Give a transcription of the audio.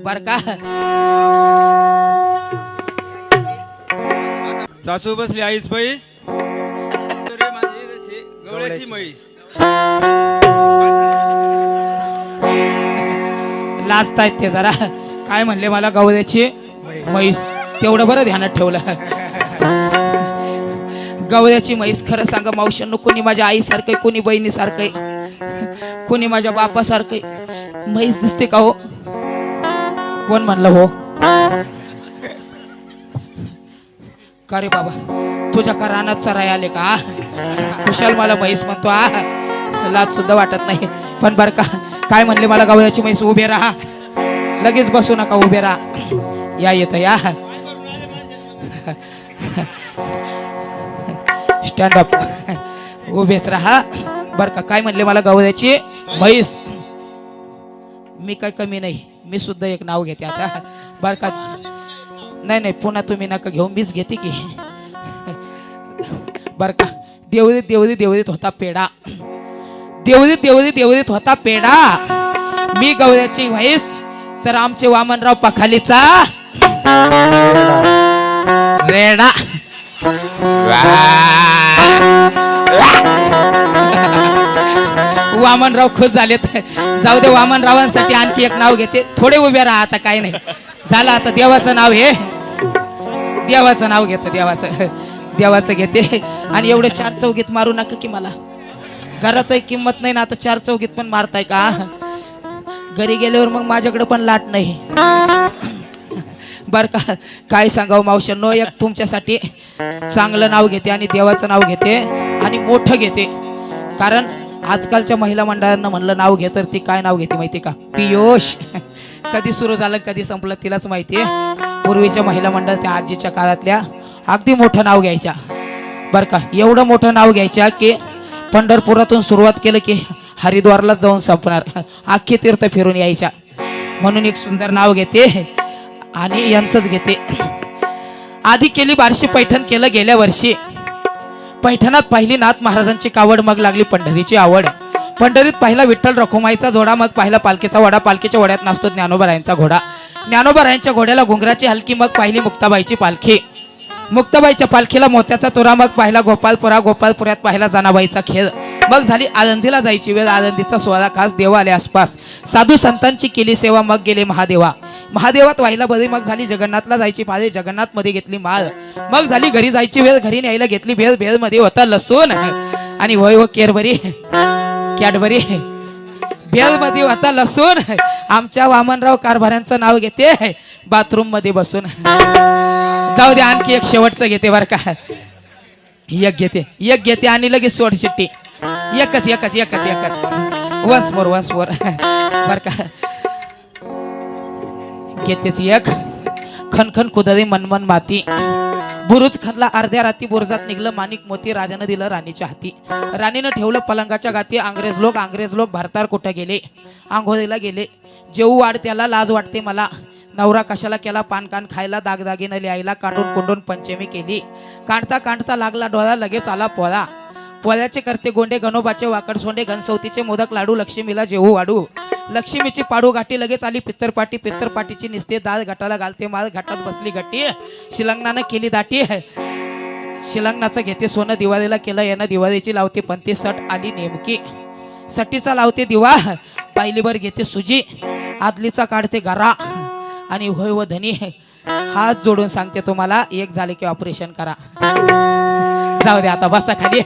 बर का. सासू बसली आईस पैस गवळ्याची म्हैस. लाजतायत ते जरा. काय म्हणले मला गवळ्याची म्हैस, तेवढं बरं ध्यानात ठेवलं. गवळ्याची म्हैस. खरं सांगा मावशांनो, कोणी माझ्या आईसारखं, कोणी बहिणीसारखं, कोणी माझ्या बापासारखं म्हैस दिसते का हो? कोण म्हणलं हो? का रे बाबा, तुझ्या का रानात चराय आले का? कुशाल मला म्हैस म्हणतो. लाज सुद्धा वाटत नाही. पण बर का, काय म्हणले मला गवळ्याची म्हैस? उभे राहा, लगेच बसू नका, उभे राहा. या येत या, स्टँड अप, उभेच राहा. बर का, काय म्हणले मला गवळ्याची म्हैस? मी काय कमी नाही, मी सुद्धा एक नाव घेते आता. बर का, नाही नाही पुन्हा तुम्ही नका घेऊ, मीच घेते की. बर का, देवदीत देवदीत देवदीत होता पेढा, देवदीत देवदीत देवदीत होता पेढा. मी गवळ्याची म्हैस, तर आमचे वामनराव पखालीचा रेडा. वामनराव खुश झालेत. जाऊ दे, वामनरावांसाठी आणखी एक नाव घेते. थोडे उभे राहा आता, काय नाही झालं. आता देवाचं नाव, हे देवाचं नाव घेते, देवाचं घेते. आणि एवढे चार चौघीत मारू नका की, मला घरातही किंमत नाही ना. आता चार चौघीत पण मारताय का? घरी गेल्यावर मग माझ्याकडे पण लाट नाही. बर का, काय सांगावं मावशांनो, एक तुमच्यासाठी चांगलं नाव घेते आणि देवाचं नाव घेते आणि मोठं घेते. कारण आजकालच्या महिला मंडळांना म्हणलं नाव घे, तर ती काय नाव घेते माहिती का? पियुष. कधी सुरू झालं कधी संपलं तिलाच माहितीये. पूर्वीच्या महिला मंडळ त्या आजीच्या काळातल्या अगदी मोठं नाव घ्यायच्या. बर का, एवढं मोठं नाव घ्यायच्या की पंढरपुरातून सुरुवात केलं की हरिद्वारलाच जाऊन संपणार, अख्खे तीर्थ फिरून यायच्या. म्हणून एक सुंदर नाव घेते आणि यांचंच घेते. आधी केली बार्शी पैठण केलं गेल्या वर्षी. पैठणात पाहिली नाथ महाराजांची कावड, मग लागली पंढरीची आवड. पंढरीत पाहिला विठ्ठल रखुमाईचा जोडा, मग पाहिला पालखीचा वडा. पालखीच्या वड्यात नाचतो ज्ञानोबारायांचा घोडा. ज्ञानोबारायांच्या घोड्याला घुंगराची हलकी, मग पाहिली मुक्ताबाईची पालखी. मुक्ताबाईच्या पालखीला मोत्याचा तुरा, मग पाहिला गोपालपुरा. गोपालपुऱ्यात पाहिला जनाबाईचा खेळ. मग झाली आळंदीला जायची वेळ. आळंदीचा सोहळा खास, देव आले आसपास. साधू संतांची केली सेवा, मग गेले महादेवा. महादेवात व्हायला बरी, मग झाली जगन्नाथला जायची पाळी. जगन्नाथ मध्ये घेतली माळ, मग झाली घरी जायची वेळ. घरी न्यायला घेतली भेळ. भेळ मध्ये होता लसूण आणि होय हो केरबरी, कॅडबरी. भेळ मध्ये होता लसूण. आमच्या वामनराव कारभाऱ्यांचं नाव घेते बाथरूम मध्ये बसून. जाऊ दे, आणखी एक शेवटचं घेते बर का. एक घेते आणि लगेच सोड शिट्टी. एकच एकच एकच एकच, वन्स मोर बर का. घेतेच एक. खनखन कुदळी मनमन माती. बुरुज खणला अर्ध्या राती, बुरुजात निघलं माणिक मोती. राजानं दिलं राणीच्या हाती, राणीनं ठेवलं पलंगाच्या गाती. अंग्रेज लोक भारतावर कुठं गेले? आंघोळीला गेले. जेऊ वाढ त्याला लाज वाटते मला. नवरा कशाला केला पान कान खायला? दागदागिनं लिहायला कांडून कुंडून पंचमी केली. काढता काढता लागला डोळा, लगेच आला पोळा. पोळ्याचे करते गोंडे, गणोबाचे वाकड सोंडे. घनसवतीचे मोदक लाडू, लक्ष्मीला जेवू वाढू. लक्ष्मीची पाडू गाठी, लगेच आली पित्तरपाटी. पित्तरपाटीची निसते दाळ, घाटाला घालते माळ. घाटात बसली गट्टी, शिलंगणानं केली दाटी. शिलंगणाचं घेते सोनं, दिवाळीला केलं यानं. दिवाळीची लावते पण ती सट आली नेमकी. सटीचा लावते दिवा, पायलीभर घेते सुजी. आदलीचा काढते गरा आणि होय व धनी हात जोडून सांगते तुम्हाला, एक झाले की ऑपरेशन करा. जाऊ दे आता, बसा खाली.